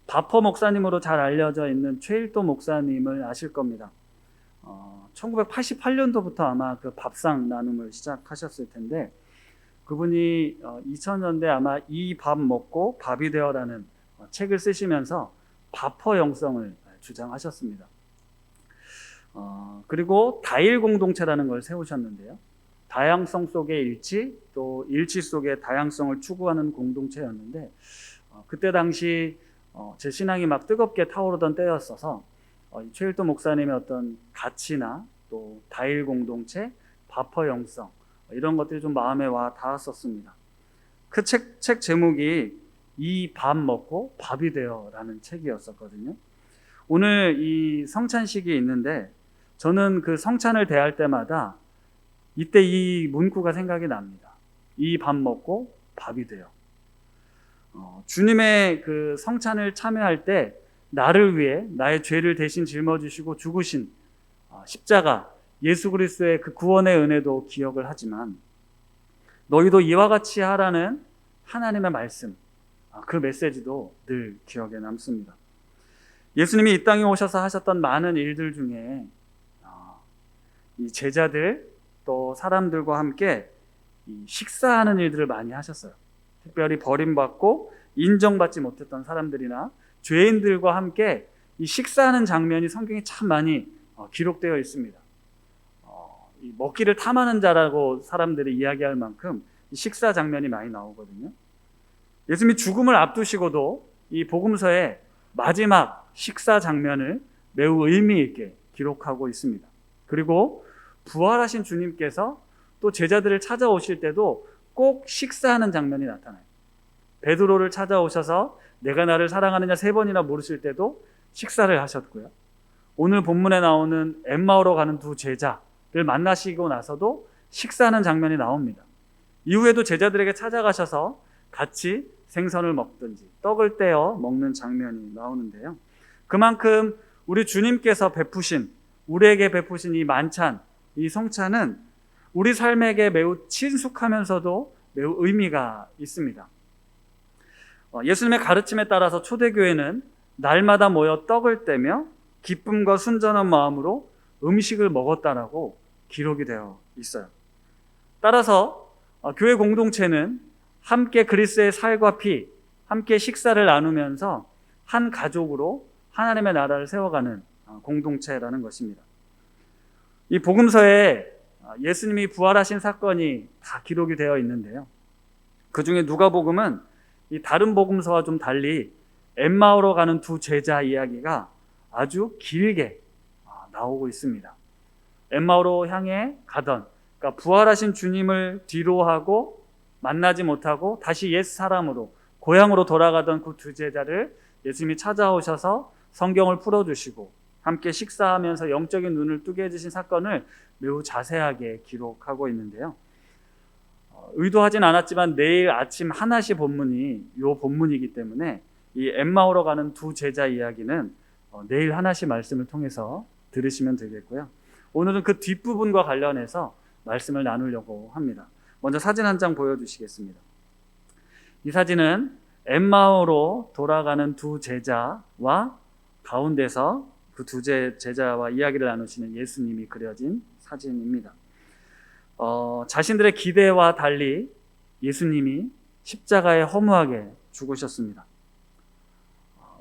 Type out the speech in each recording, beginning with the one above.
바퍼 목사님으로 잘 알려져 있는 최일도 목사님을 아실 겁니다. 1988년도부터 아마 그 밥상 나눔을 시작하셨을 텐데, 그분이 2000년대 아마 이 밥 먹고 밥이 되어라는 책을 쓰시면서 바퍼 영성을 주장하셨습니다. 그리고 다일 공동체라는 걸 세우셨는데요. 다양성 속의 일치, 또 일치 속의 다양성을 추구하는 공동체였는데, 그때 당시 제 신앙이 막 뜨겁게 타오르던 때였어서 최일도 목사님의 어떤 가치나 또 다일 공동체, 바퍼 영성, 이런 것들이 좀 마음에 와 닿았었습니다. 그 책 제목이 이 밥 먹고 밥이 되어라는 책이었었거든요. 오늘 이 성찬식이 있는데 저는 그 성찬을 대할 때마다 이때 이 문구가 생각이 납니다. 이 밥 먹고 밥이 돼요. 주님의 그 성찬을 참여할 때 나를 위해 나의 죄를 대신 짊어지시고 죽으신 십자가 예수 그리스도의 그 구원의 은혜도 기억을 하지만, 너희도 이와 같이 하라는 하나님의 말씀, 그 메시지도 늘 기억에 남습니다. 예수님이 이 땅에 오셔서 하셨던 많은 일들 중에 이 제자들 또 사람들과 함께 식사하는 일들을 많이 하셨어요. 특별히 버림받고 인정받지 못했던 사람들이나 죄인들과 함께 이 식사하는 장면이 성경에 참 많이 기록되어 있습니다. 먹기를 탐하는 자라고 사람들이 이야기할 만큼 이 식사 장면이 많이 나오거든요. 예수님이 죽음을 앞두시고도 이 복음서에 마지막 식사 장면을 매우 의미 있게 기록하고 있습니다. 그리고 부활하신 주님께서 또 제자들을 찾아오실 때도 꼭 식사하는 장면이 나타나요. 베드로를 찾아오셔서 내가 나를 사랑하느냐 3번이나 물으실 때도 식사를 하셨고요. 오늘 본문에 나오는 엠마오로 가는 두 제자를 만나시고 나서도 식사하는 장면이 나옵니다. 이후에도 제자들에게 찾아가셔서 같이 생선을 먹든지 떡을 떼어 먹는 장면이 나오는데요. 그만큼 우리 주님께서 우리에게 베푸신 이 만찬, 이 성찬은 우리 삶에게 매우 친숙하면서도 매우 의미가 있습니다. 예수님의 가르침에 따라서 초대교회는 날마다 모여 떡을 떼며 기쁨과 순전한 마음으로 음식을 먹었다라고 기록이 되어 있어요. 따라서 교회 공동체는 함께 그리스도의 살과 피, 함께 식사를 나누면서 한 가족으로 하나님의 나라를 세워가는 공동체라는 것입니다. 이 복음서에 예수님이 부활하신 사건이 다 기록이 되어 있는데요. 그 중에 누가복음은 이 다른 복음서와 좀 달리 엠마오로 가는 두 제자 이야기가 아주 길게 나오고 있습니다. 엠마오로 향해 가던, 그러니까 부활하신 주님을 뒤로하고 만나지 못하고 다시 옛 사람으로 고향으로 돌아가던 그 두 제자를 예수님이 찾아오셔서 성경을 풀어주시고 함께 식사하면서 영적인 눈을 뜨게 해주신 사건을 매우 자세하게 기록하고 있는데요. 의도하진 않았지만 내일 아침 하나시 본문이 이 본문이기 때문에 이 엠마오로 가는 두 제자 이야기는 내일 하나시 말씀을 통해서 들으시면 되겠고요. 오늘은 그 뒷부분과 관련해서 말씀을 나누려고 합니다. 먼저 사진 한 장 보여주시겠습니다. 이 사진은 엠마오로 돌아가는 두 제자와 가운데서 그 두 제자와 이야기를 나누시는 예수님이 그려진 사진입니다. 자신들의 기대와 달리 예수님이 십자가에 허무하게 죽으셨습니다.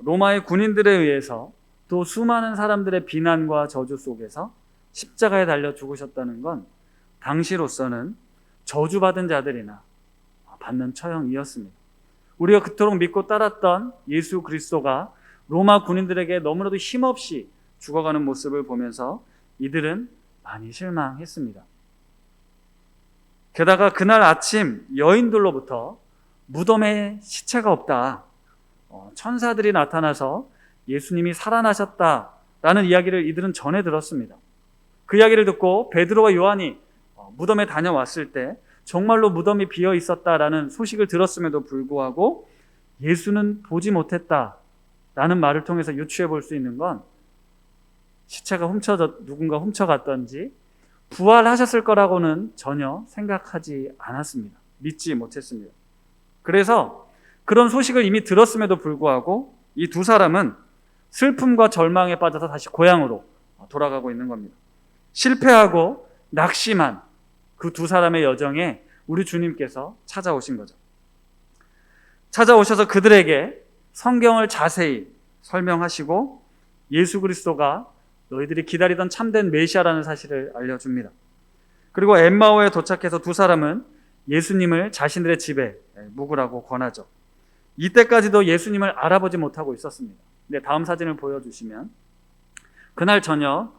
로마의 군인들에 의해서 또 수많은 사람들의 비난과 저주 속에서 십자가에 달려 죽으셨다는 건 당시로서는 저주받은 자들이나 받는 처형이었습니다. 우리가 그토록 믿고 따랐던 예수 그리스도가 로마 군인들에게 너무나도 힘없이 죽어가는 모습을 보면서 이들은 많이 실망했습니다. 게다가 그날 아침 여인들로부터 무덤에 시체가 없다, 천사들이 나타나서 예수님이 살아나셨다라는 이야기를 이들은 전해 들었습니다. 그 이야기를 듣고 베드로와 요한이 무덤에 다녀왔을 때 정말로 무덤이 비어 있었다라는 소식을 들었음에도 불구하고 예수는 보지 못했다라는 말을 통해서 유추해 볼 수 있는 건 시체가 누군가 훔쳐갔던지 부활하셨을 거라고는 전혀 생각하지 않았습니다. 믿지 못했습니다. 그래서 그런 소식을 이미 들었음에도 불구하고 이 두 사람은 슬픔과 절망에 빠져서 다시 고향으로 돌아가고 있는 겁니다. 실패하고 낙심한 그 두 사람의 여정에 우리 주님께서 찾아오신 거죠. 찾아오셔서 그들에게 성경을 자세히 설명하시고 예수 그리스도가 너희들이 기다리던 참된 메시아라는 사실을 알려줍니다. 그리고 엠마오에 도착해서 두 사람은 예수님을 자신들의 집에 묵으라고 권하죠. 이때까지도 예수님을 알아보지 못하고 있었습니다. 근데 다음 사진을 보여주시면 그날 저녁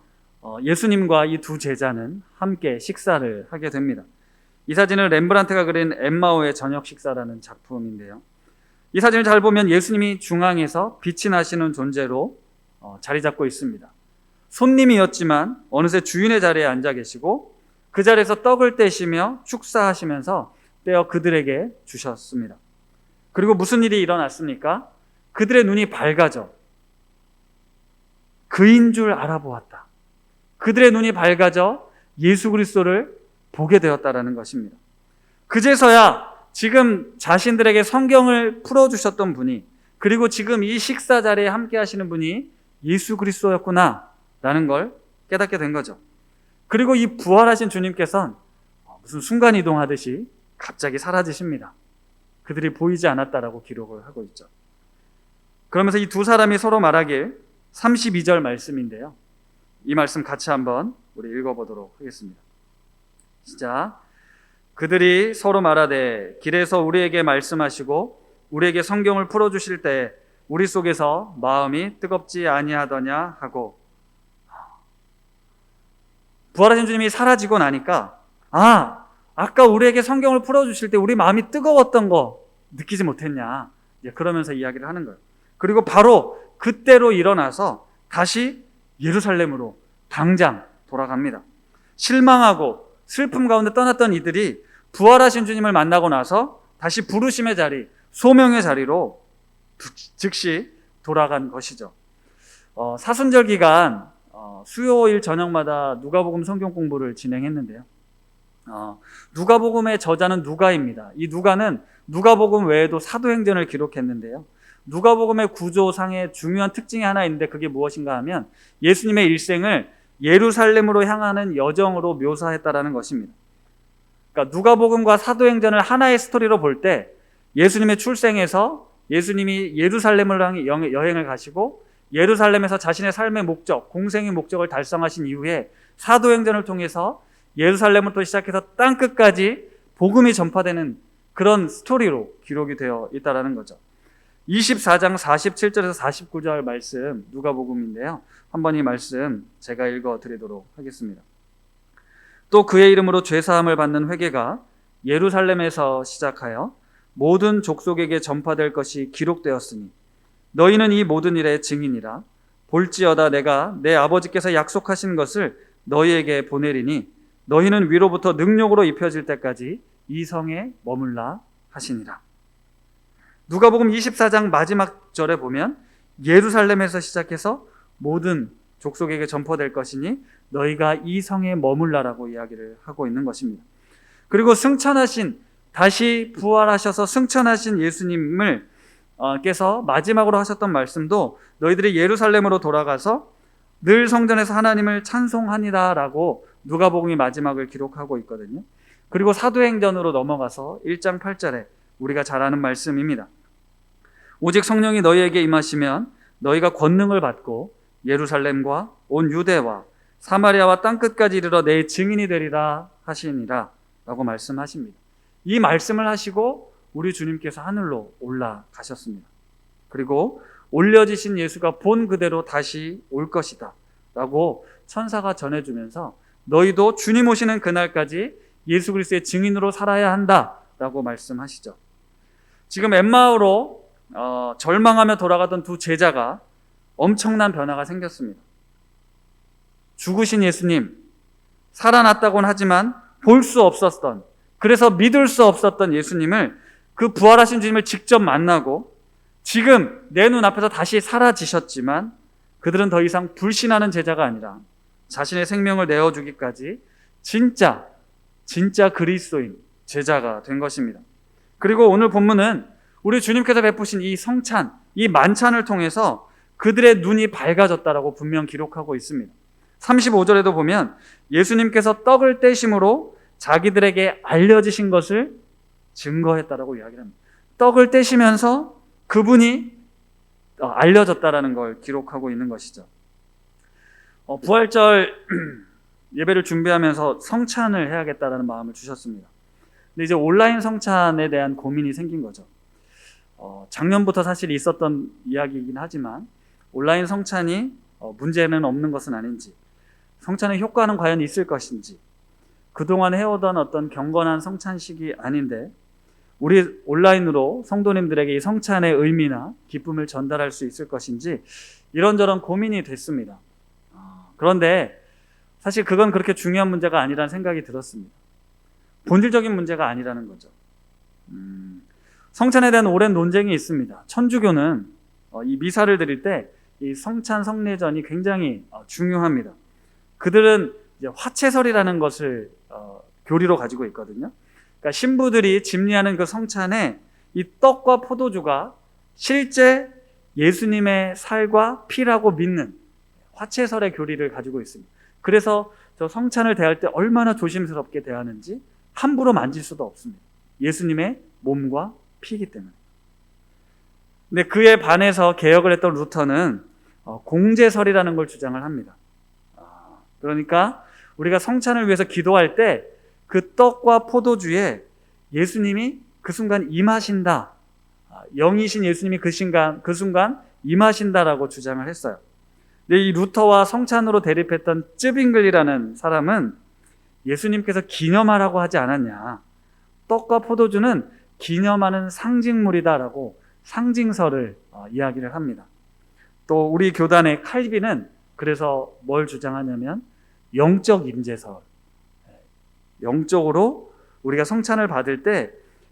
예수님과 이 두 제자는 함께 식사를 하게 됩니다. 이 사진은 렘브란트가 그린 엠마오의 저녁 식사라는 작품인데요. 이 사진을 잘 보면 예수님이 중앙에서 빛이 나시는 존재로 자리 잡고 있습니다. 손님이었지만 어느새 주인의 자리에 앉아 계시고 그 자리에서 떡을 떼시며 축사하시면서 떼어 그들에게 주셨습니다. 그리고 무슨 일이 일어났습니까? 그들의 눈이 밝아져 그인 줄 알아보았다. 그들의 눈이 밝아져 예수 그리스도를 보게 되었다라는 것입니다. 그제서야 지금 자신들에게 성경을 풀어주셨던 분이, 그리고 지금 이 식사 자리에 함께 하시는 분이 예수 그리스도였구나 라는 걸 깨닫게 된 거죠. 그리고 이 부활하신 주님께서는 무슨 순간이동하듯이 갑자기 사라지십니다. 그들이 보이지 않았다라고 기록을 하고 있죠. 그러면서 이 두 사람이 서로 말하길 32절 말씀인데요. 이 말씀 같이 한번 우리 읽어보도록 하겠습니다. 시작. 그들이 서로 말하되 길에서 우리에게 말씀하시고 우리에게 성경을 풀어주실 때 우리 속에서 마음이 뜨겁지 아니하더냐 하고. 부활하신 주님이 사라지고 나니까 아까 우리에게 성경을 풀어주실 때 우리 마음이 뜨거웠던 거 느끼지 못했냐, 그러면서 이야기를 하는 거예요. 그리고 바로 그때로 일어나서 다시 예루살렘으로 당장 돌아갑니다. 실망하고 슬픔 가운데 떠났던 이들이 부활하신 주님을 만나고 나서 다시 부르심의 자리, 소명의 자리로 즉시 돌아간 것이죠. 사순절 기간 수요일 저녁마다 누가복음 성경 공부를 진행했는데요. 누가복음의 저자는 누가입니다. 이 누가는 누가복음 외에도 사도행전을 기록했는데요. 누가복음의 구조상의 중요한 특징이 하나 있는데 그게 무엇인가 하면 예수님의 일생을 예루살렘으로 향하는 여정으로 묘사했다라는 것입니다. 그러니까 누가복음과 사도행전을 하나의 스토리로 볼 때 예수님의 출생에서 예수님이 예루살렘을 향해 여행을 가시고 예루살렘에서 자신의 삶의 목적, 공생의 목적을 달성하신 이후에 사도행전을 통해서 예루살렘부터 시작해서 땅끝까지 복음이 전파되는 그런 스토리로 기록이 되어 있다는 거죠. 24장 47절에서 49절 말씀 누가복음인데요. 한번 이 말씀 제가 읽어드리도록 하겠습니다. 또 그의 이름으로 죄사함을 받는 회개가 예루살렘에서 시작하여 모든 족속에게 전파될 것이 기록되었으니 너희는 이 모든 일의 증인이라. 볼지어다 내가 내 아버지께서 약속하신 것을 너희에게 보내리니 너희는 위로부터 능력으로 입혀질 때까지 이 성에 머물라 하시니라. 누가복음 24장 마지막 절에 보면 예루살렘에서 시작해서 모든 족속에게 전파될 것이니 너희가 이 성에 머물라라고 이야기를 하고 있는 것입니다. 그리고 다시 부활하셔서 승천하신 예수님을 께서 마지막으로 하셨던 말씀도 너희들이 예루살렘으로 돌아가서 늘 성전에서 하나님을 찬송하니라 라고 누가복음이 마지막을 기록하고 있거든요. 그리고 사도행전으로 넘어가서 1장 8절에 우리가 잘 아는 말씀입니다. 오직 성령이 너희에게 임하시면 너희가 권능을 받고 예루살렘과 온 유대와 사마리아와 땅끝까지 이르러 내 증인이 되리라 하시니라 라고 말씀하십니다. 이 말씀을 하시고 우리 주님께서 하늘로 올라가셨습니다. 그리고 올려지신 예수가 본 그대로 다시 올 것이다 라고 천사가 전해주면서 너희도 주님 오시는 그날까지 예수 그리스도의 증인으로 살아야 한다 라고 말씀하시죠. 지금 엠마오로 절망하며 돌아가던 두 제자가 엄청난 변화가 생겼습니다. 죽으신 예수님, 살아났다고는 하지만 볼 수 없었던, 그래서 믿을 수 없었던 예수님을, 그 부활하신 주님을 직접 만나고 지금 내 눈앞에서 다시 사라지셨지만 그들은 더 이상 불신하는 제자가 아니라 자신의 생명을 내어주기까지 진짜 그리스도인 제자가 된 것입니다. 그리고 오늘 본문은 우리 주님께서 베푸신 이 성찬, 이 만찬을 통해서 그들의 눈이 밝아졌다라고 분명 기록하고 있습니다. 35절에도 보면 예수님께서 떡을 떼심으로 자기들에게 알려지신 것을 증거했다라고 이야기를 합니다. 떡을 떼시면서 그분이 알려졌다라는 걸 기록하고 있는 것이죠. 부활절 예배를 준비하면서 성찬을 해야겠다라는 마음을 주셨습니다. 근데 이제 온라인 성찬에 대한 고민이 생긴 거죠. 작년부터 사실 있었던 이야기이긴 하지만 온라인 성찬이 문제는 없는 것은 아닌지, 성찬의 효과는 과연 있을 것인지, 그동안 해오던 어떤 경건한 성찬식이 아닌데 우리 온라인으로 성도님들에게 이 성찬의 의미나 기쁨을 전달할 수 있을 것인지 이런저런 고민이 됐습니다. 그런데 사실 그건 그렇게 중요한 문제가 아니라는 생각이 들었습니다. 본질적인 문제가 아니라는 거죠. 성찬에 대한 오랜 논쟁이 있습니다. 천주교는 이 미사를 드릴 때 이 성찬 성례전이 굉장히 중요합니다. 그들은 이제 화채설이라는 것을 교리로 가지고 있거든요. 그러니까 신부들이 집례하는 그 성찬에 이 떡과 포도주가 실제 예수님의 살과 피라고 믿는 화채설의 교리를 가지고 있습니다. 그래서 저 성찬을 대할 때 얼마나 조심스럽게 대하는지 함부로 만질 수도 없습니다. 예수님의 몸과 피이기 때문에. 근데 그에 반해서 개혁을 했던 루터는 공제설이라는 걸 주장을 합니다. 그러니까 우리가 성찬을 위해서 기도할 때 그 떡과 포도주에 예수님이 그 순간 임하신다, 영이신 예수님이 그 순간 임하신다라고 주장을 했어요. 근데 이 루터와 성찬으로 대립했던 쯔빙글이라는 사람은 예수님께서 기념하라고 하지 않았냐, 떡과 포도주는 기념하는 상징물이다라고 상징설을 이야기를 합니다. 또 우리 교단의 칼빈은 그래서 뭘 주장하냐면 영적 임재설, 영적으로 우리가 성찬을 받을 때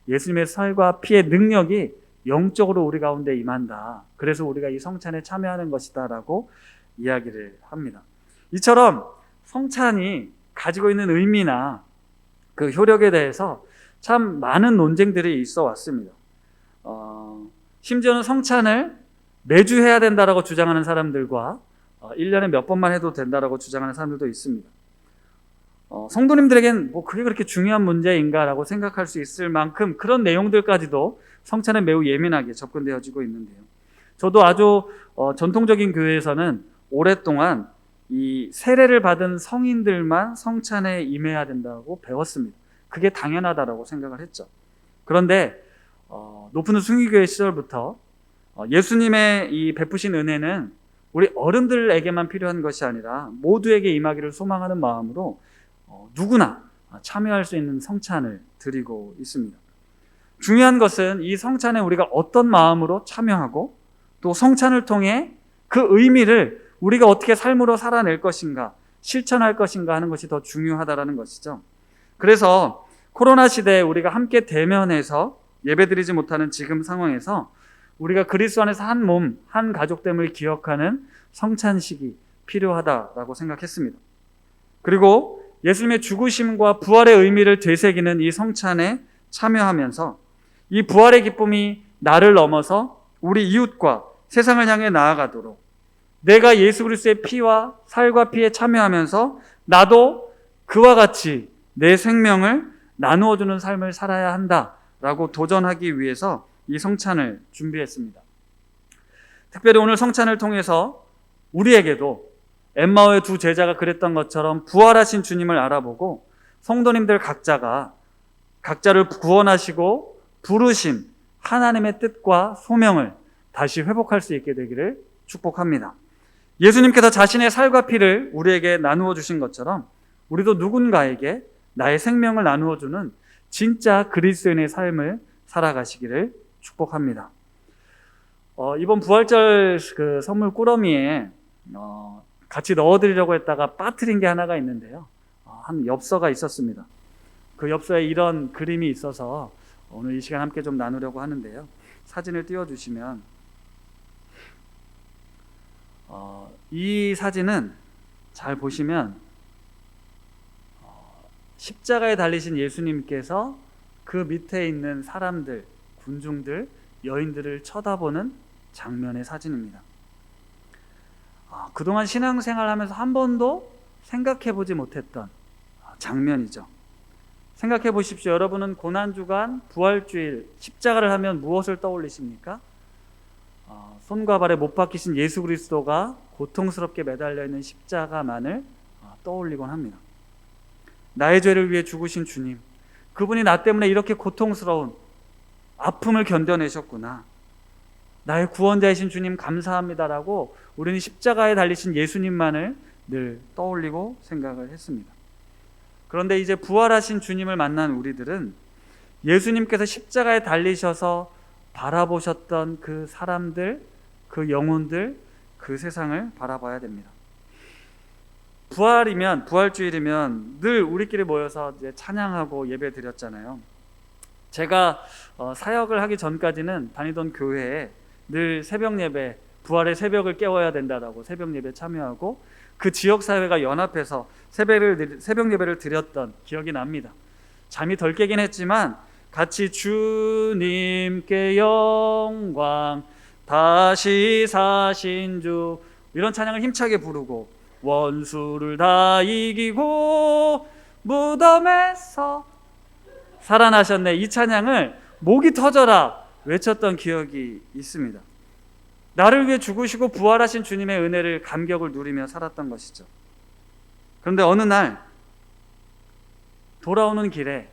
예수님의 살과 피의 능력이 영적으로 우리 가운데 임한다, 그래서 우리가 이 성찬에 참여하는 것이다 라고 이야기를 합니다. 이처럼 성찬이 가지고 있는 의미나 그 효력에 대해서 참 많은 논쟁들이 있어 왔습니다. 심지어는 성찬을 매주 해야 된다라고 주장하는 사람들과 1년에 몇 번만 해도 된다라고 주장하는 사람들도 있습니다. 성도님들에겐 뭐 그게 그렇게 중요한 문제인가라고 생각할 수 있을 만큼 그런 내용들까지도 성찬에 매우 예민하게 접근되어지고 있는데요. 저도 아주 전통적인 교회에서는 오랫동안 이 세례를 받은 성인들만 성찬에 임해야 된다고 배웠습니다. 그게 당연하다라고 생각을 했죠. 그런데 높은 순위교회 시절부터 예수님의 이 베푸신 은혜는 우리 어른들에게만 필요한 것이 아니라 모두에게 임하기를 소망하는 마음으로 누구나 참여할 수 있는 성찬을 드리고 있습니다. 중요한 것은 이 성찬에 우리가 어떤 마음으로 참여하고 또 성찬을 통해 그 의미를 우리가 어떻게 삶으로 살아낼 것인가, 실천할 것인가 하는 것이 더 중요하다라는 것이죠. 그래서 코로나 시대에 우리가 함께 대면해서 예배드리지 못하는 지금 상황에서 우리가 그리스도 안에서 한 몸, 한 가족됨을 기억하는 성찬식이 필요하다라고 생각했습니다. 그리고 예수님의 죽으심과 부활의 의미를 되새기는 이 성찬에 참여하면서 이 부활의 기쁨이 나를 넘어서 우리 이웃과 세상을 향해 나아가도록 내가 예수 그리스도의 피와 살과 피에 참여하면서 나도 그와 같이 내 생명을 나누어주는 삶을 살아야 한다라고 도전하기 위해서 이 성찬을 준비했습니다. 특별히 오늘 성찬을 통해서 우리에게도 엠마오의 두 제자가 그랬던 것처럼 부활하신 주님을 알아보고 성도님들 각자를 구원하시고 부르신 하나님의 뜻과 소명을 다시 회복할 수 있게 되기를 축복합니다. 예수님께서 자신의 살과 피를 우리에게 나누어 주신 것처럼 우리도 누군가에게 나의 생명을 나누어 주는 진짜 그리스도인의 삶을 살아가시기를 축복합니다. 이번 부활절 그 선물 꾸러미에 같이 넣어드리려고 했다가 빠뜨린 게 하나가 있는데요. 한 엽서가 있었습니다. 그 엽서에 이런 그림이 있어서 오늘 이 시간 함께 좀 나누려고 하는데요. 사진을 띄워주시면 이 사진은 잘 보시면 십자가에 달리신 예수님께서 그 밑에 있는 사람들, 군중들, 여인들을 쳐다보는 장면의 사진입니다. 그동안 신앙생활하면서 한 번도 생각해보지 못했던 장면이죠. 생각해 보십시오. 여러분은 고난주간, 부활주일, 십자가를 하면 무엇을 떠올리십니까? 손과 발에 못 박히신 예수 그리스도가 고통스럽게 매달려 있는 십자가만을 떠올리곤 합니다. 나의 죄를 위해 죽으신 주님, 그분이 나 때문에 이렇게 고통스러운 아픔을 견뎌내셨구나. 나의 구원자이신 주님 감사합니다라고 우리는 십자가에 달리신 예수님만을 늘 떠올리고 생각을 했습니다. 그런데 이제 부활하신 주님을 만난 우리들은 예수님께서 십자가에 달리셔서 바라보셨던 그 사람들, 그 영혼들, 그 세상을 바라봐야 됩니다. 부활주일이면 늘 우리끼리 모여서 이제 찬양하고 예배 드렸잖아요. 제가 사역을 하기 전까지는 다니던 교회에 늘 새벽 예배, 부활의 새벽을 깨워야 된다라고 새벽 예배 참여하고 그 지역사회가 연합해서 새벽 예배를 드렸던 기억이 납니다. 잠이 덜 깨긴 했지만 같이 주님께 영광 다시 사신 주 이런 찬양을 힘차게 부르고 원수를 다 이기고 무덤에서 살아나셨네 이 찬양을 목이 터져라 외쳤던 기억이 있습니다. 나를 위해 죽으시고 부활하신 주님의 은혜를 감격을 누리며 살았던 것이죠. 그런데 어느 날 돌아오는 길에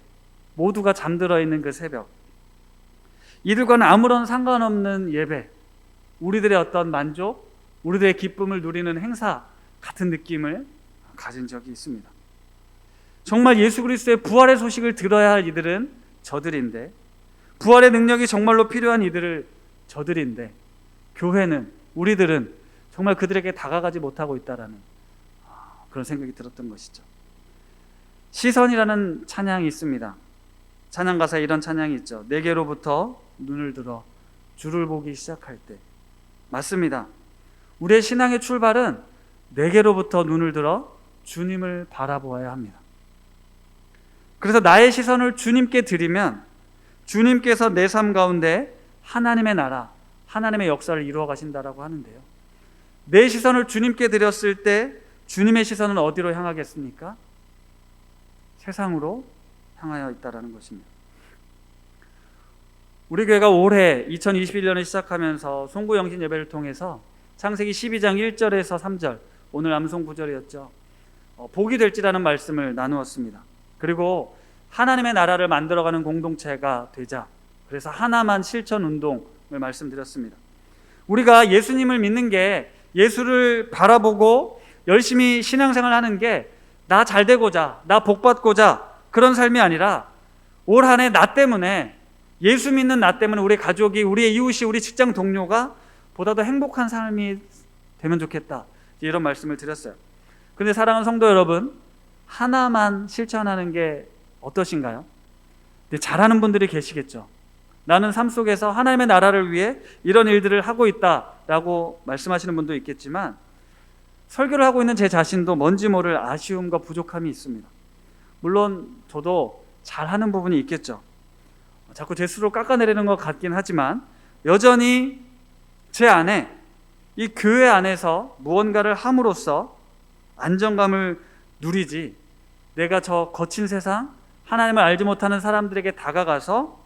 모두가 잠들어 있는 그 새벽, 이들과는 아무런 상관없는 예배, 우리들의 어떤 만족, 우리들의 기쁨을 누리는 행사 같은 느낌을 가진 적이 있습니다. 정말 예수 그리스도의 부활의 소식을 들어야 할 이들은 저들인데, 부활의 능력이 정말로 필요한 이들을 저들인데, 교회는, 우리들은 정말 그들에게 다가가지 못하고 있다라는 그런 생각이 들었던 것이죠. 시선이라는 찬양이 있습니다. 찬양 가사에 이런 찬양이 있죠. 내게로부터 눈을 들어 주를 보기 시작할 때. 맞습니다. 우리의 신앙의 출발은 내게로부터 눈을 들어 주님을 바라보아야 합니다. 그래서 나의 시선을 주님께 드리면 주님께서 내 삶 가운데 하나님의 나라, 하나님의 역사를 이루어 가신다라고 하는데요. 내 시선을 주님께 드렸을 때 주님의 시선은 어디로 향하겠습니까? 세상으로 향하여 있다라는 것입니다. 우리 교회가 올해 2021년을 시작하면서 송구영신 예배를 통해서 창세기 12장 1절에서 3절, 오늘 암송 9절이었죠. 복이 될지라는 말씀을 나누었습니다. 그리고 하나님의 나라를 만들어가는 공동체가 되자, 그래서 하나만 실천 운동을 말씀드렸습니다. 우리가 예수님을 믿는 게, 예수를 바라보고 열심히 신앙생활 하는 게 나 잘 되고자, 나 복 받고자 그런 삶이 아니라 올 한 해 나 때문에, 예수 믿는 나 때문에 우리 가족이, 우리의 이웃이, 우리 직장 동료가 보다 더 행복한 삶이 되면 좋겠다, 이런 말씀을 드렸어요. 그런데 사랑하는 성도 여러분, 하나만 실천하는 게 어떠신가요? 잘하는 분들이 계시겠죠. 나는 삶 속에서 하나님의 나라를 위해 이런 일들을 하고 있다라고 말씀하시는 분도 있겠지만, 설교를 하고 있는 제 자신도 뭔지 모를 아쉬움과 부족함이 있습니다. 물론 저도 잘하는 부분이 있겠죠. 자꾸 제 스스로 깎아내리는 것 같긴 하지만 여전히 제 안에, 이 교회 안에서 무언가를 함으로써 안정감을 누리지, 내가 저 거친 세상, 하나님을 알지 못하는 사람들에게 다가가서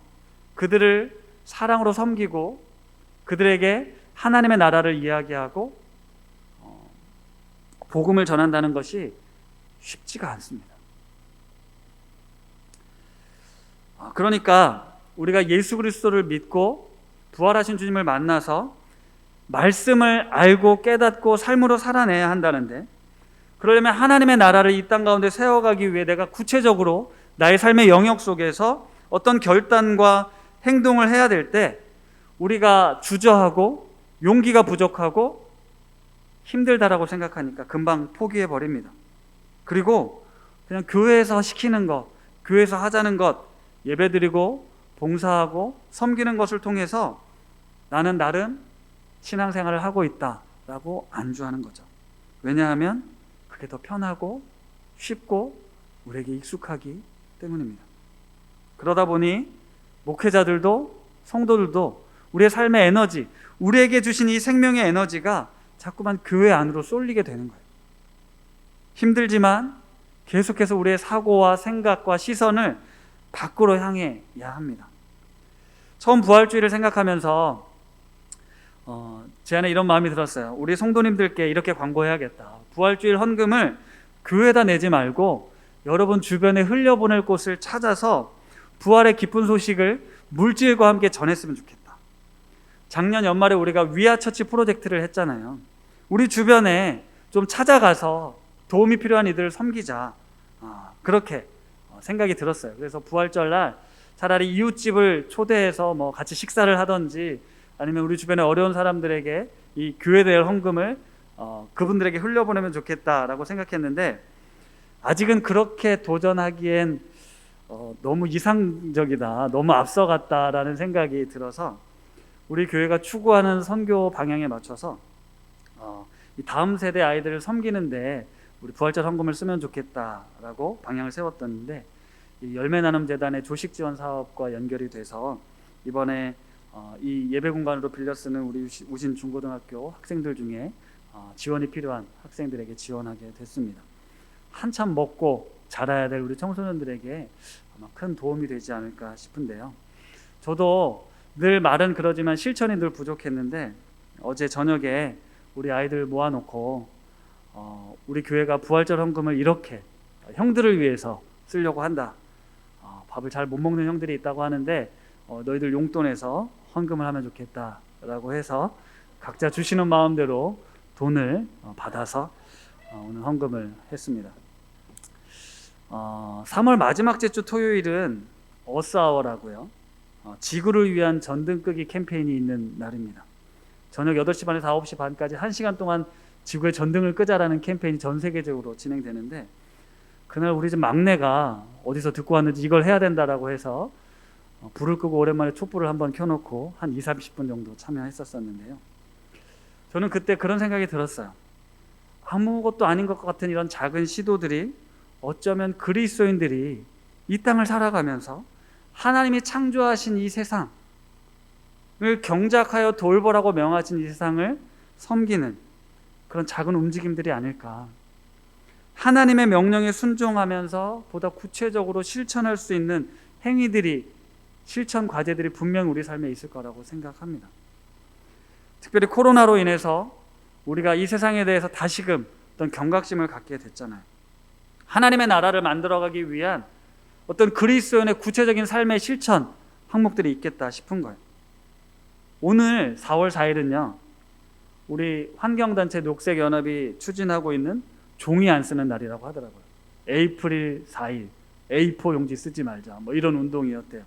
그들을 사랑으로 섬기고 그들에게 하나님의 나라를 이야기하고 복음을 전한다는 것이 쉽지가 않습니다. 그러니까 우리가 예수 그리스도를 믿고 부활하신 주님을 만나서 말씀을 알고 깨닫고 삶으로 살아내야 한다는데, 그러려면 하나님의 나라를 이 땅 가운데 세워가기 위해 내가 구체적으로 나의 삶의 영역 속에서 어떤 결단과 행동을 해야 될 때 우리가 주저하고 용기가 부족하고 힘들다라고 생각하니까 금방 포기해버립니다. 그리고 그냥 교회에서 시키는 것, 교회에서 하자는 것, 예배드리고 봉사하고 섬기는 것을 통해서 나는 나름 신앙생활을 하고 있다라고 안주하는 거죠. 왜냐하면 그게 더 편하고 쉽고 우리에게 익숙하기 때문입니다. 그러다 보니 목회자들도 성도들도 우리의 삶의 에너지, 우리에게 주신 이 생명의 에너지가 자꾸만 교회 안으로 쏠리게 되는 거예요. 힘들지만 계속해서 우리의 사고와 생각과 시선을 밖으로 향해야 합니다. 처음 부활주의를 생각하면서 제 안에 이런 마음이 들었어요. 우리 성도님들께 이렇게 광고해야겠다. 부활주일 헌금을 교회에다 내지 말고 여러분 주변에 흘려보낼 곳을 찾아서 부활의 기쁜 소식을 물질과 함께 전했으면 좋겠다. 작년 연말에 우리가 위아처치 프로젝트를 했잖아요. 우리 주변에 좀 찾아가서 도움이 필요한 이들을 섬기자. 그렇게 생각이 들었어요. 그래서 부활절날 차라리 이웃집을 초대해서 같이 식사를 하든지 아니면 우리 주변에 어려운 사람들에게 이 교회될 헌금을 그분들에게 흘려보내면 좋겠다라고 생각했는데, 아직은 그렇게 도전하기엔 너무 이상적이다, 너무 앞서갔다라는 생각이 들어서 우리 교회가 추구하는 선교 방향에 맞춰서 이 다음 세대 아이들을 섬기는데 우리 부활절 헌금을 쓰면 좋겠다라고 방향을 세웠던데, 이 열매나눔재단의 조식 지원 사업과 연결이 돼서 이번에 이 예배 공간으로 빌려 쓰는 우리 우신 중고등학교 학생들 중에 지원이 필요한 학생들에게 지원하게 됐습니다. 한참 먹고 자라야 될 우리 청소년들에게 아마 큰 도움이 되지 않을까 싶은데요. 저도 늘 말은 그러지만 실천이 늘 부족했는데, 어제 저녁에 우리 아이들 모아놓고 우리 교회가 부활절 헌금을 이렇게 형들을 위해서 쓰려고 한다. 밥을 잘 못 먹는 형들이 있다고 하는데 너희들 용돈에서 헌금을 하면 좋겠다라고 해서 각자 주시는 마음대로 돈을 받아서 오늘 헌금을 했습니다. 3월 마지막 주 토요일은 어스아워라고요. 지구를 위한 전등 끄기 캠페인이 있는 날입니다. 저녁 8시 반에서 9시 반까지 1시간 동안 지구의 전등을 끄자라는 캠페인이 전 세계적으로 진행되는데, 그날 우리 집 막내가 어디서 듣고 왔는지 이걸 해야 된다라고 해서 불을 끄고 오랜만에 촛불을 한번 켜놓고 한 20-30분 정도 참여했었는데요. 저는 그때 그런 생각이 들었어요. 아무것도 아닌 것 같은 이런 작은 시도들이 어쩌면 그리스도인들이 이 땅을 살아가면서 하나님이 창조하신 이 세상을 경작하여 돌보라고 명하신 이 세상을 섬기는 그런 작은 움직임들이 아닐까. 하나님의 명령에 순종하면서 보다 구체적으로 실천할 수 있는 행위들이, 실천 과제들이 분명 우리 삶에 있을 거라고 생각합니다. 특별히 코로나로 인해서 우리가 이 세상에 대해서 다시금 어떤 경각심을 갖게 됐잖아요. 하나님의 나라를 만들어가기 위한 어떤 그리스도인의 구체적인 삶의 실천 항목들이 있겠다 싶은 거예요. 오늘 4월 4일은요, 우리 환경단체 녹색연합이 추진하고 있는 종이 안 쓰는 날이라고 하더라고요. 에이프릴 4일, A4 용지 쓰지 말자, 이런 운동이었대요.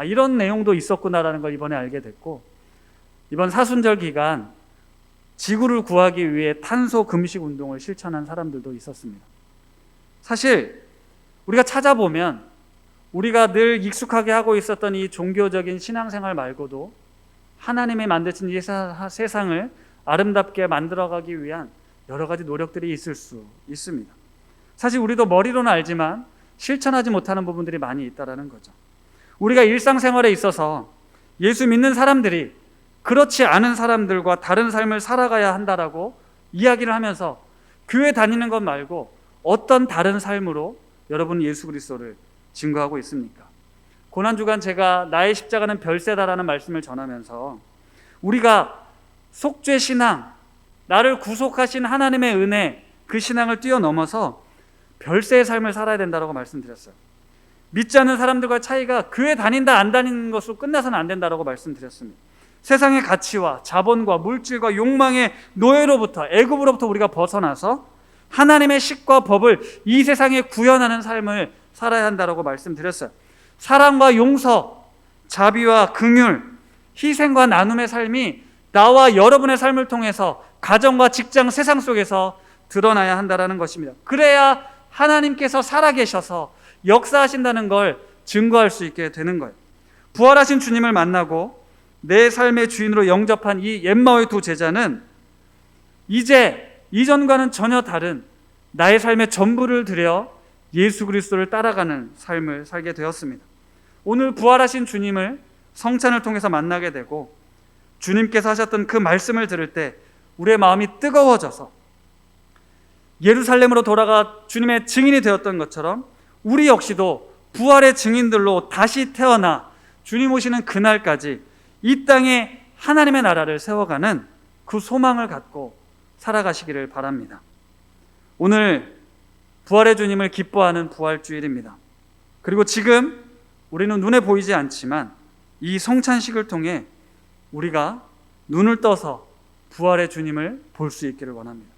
이런 내용도 있었구나라는 걸 이번에 알게 됐고, 이번 사순절 기간 지구를 구하기 위해 탄소 금식 운동을 실천한 사람들도 있었습니다. 사실 우리가 찾아보면 우리가 늘 익숙하게 하고 있었던 이 종교적인 신앙생활 말고도 하나님이 만드신 이 세상을 아름답게 만들어가기 위한 여러 가지 노력들이 있을 수 있습니다. 사실 우리도 머리로는 알지만 실천하지 못하는 부분들이 많이 있다는 거죠. 우리가 일상생활에 있어서 예수 믿는 사람들이 그렇지 않은 사람들과 다른 삶을 살아가야 한다라고 이야기를 하면서 교회 다니는 것 말고 어떤 다른 삶으로 여러분 예수 그리스도를 증거하고 있습니까? 고난주간 제가 나의 십자가는 별세다라는 말씀을 전하면서 우리가 속죄 신앙, 나를 구속하신 하나님의 은혜, 그 신앙을 뛰어넘어서 별세의 삶을 살아야 된다고 말씀드렸어요. 믿지 않는 사람들과 차이가 교회 다닌다 안 다니는 것으로 끝나서는 안 된다고 말씀드렸습니다. 세상의 가치와 자본과 물질과 욕망의 노예로부터, 애굽으로부터 우리가 벗어나서 하나님의 식과 법을 이 세상에 구현하는 삶을 살아야 한다고 말씀드렸어요. 사랑과 용서, 자비와 긍휼, 희생과 나눔의 삶이 나와 여러분의 삶을 통해서 가정과 직장, 세상 속에서 드러나야 한다는 것입니다. 그래야 하나님께서 살아계셔서 역사하신다는 걸 증거할 수 있게 되는 거예요. 부활하신 주님을 만나고 내 삶의 주인으로 영접한 이 엠마오의 두 제자는 이제 이전과는 전혀 다른 나의 삶의 전부를 들여 예수 그리스도를 따라가는 삶을 살게 되었습니다. 오늘 부활하신 주님을 성찬을 통해서 만나게 되고 주님께서 하셨던 그 말씀을 들을 때 우리의 마음이 뜨거워져서 예루살렘으로 돌아가 주님의 증인이 되었던 것처럼 우리 역시도 부활의 증인들로 다시 태어나 주님 오시는 그날까지 이 땅에 하나님의 나라를 세워가는 그 소망을 갖고 살아가시기를 바랍니다. 오늘 부활의 주님을 기뻐하는 부활주일입니다. 그리고 지금 우리는 눈에 보이지 않지만 이 성찬식을 통해 우리가 눈을 떠서 부활의 주님을 볼 수 있기를 원합니다.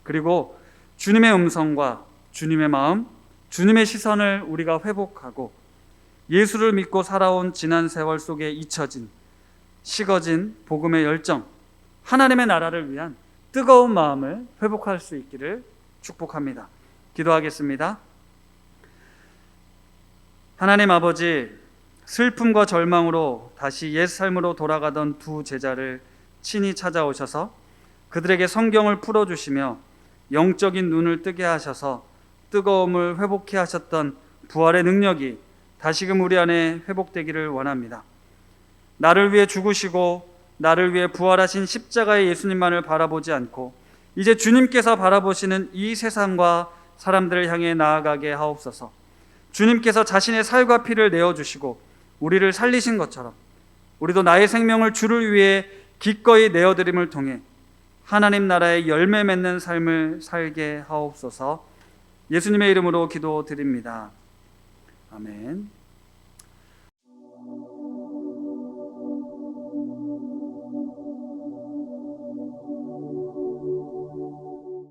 그리고 주님의 음성과 주님의 마음, 주님의 시선을 우리가 회복하고 예수를 믿고 살아온 지난 세월 속에 잊혀진, 식어진 복음의 열정, 하나님의 나라를 위한 뜨거운 마음을 회복할 수 있기를 축복합니다. 기도하겠습니다. 하나님 아버지, 슬픔과 절망으로 다시 옛 삶으로 돌아가던 두 제자를 친히 찾아오셔서 그들에게 성경을 풀어주시며 영적인 눈을 뜨게 하셔서 뜨거움을 회복케 하셨던 부활의 능력이 다시금 우리 안에 회복되기를 원합니다. 나를 위해 죽으시고 나를 위해 부활하신 십자가의 예수님만을 바라보지 않고 이제 주님께서 바라보시는 이 세상과 사람들을 향해 나아가게 하옵소서. 주님께서 자신의 살과 피를 내어주시고 우리를 살리신 것처럼 우리도 나의 생명을 주를 위해 기꺼이 내어드림을 통해 하나님 나라의 열매 맺는 삶을 살게 하옵소서. 예수님의 이름으로 기도드립니다. 아멘.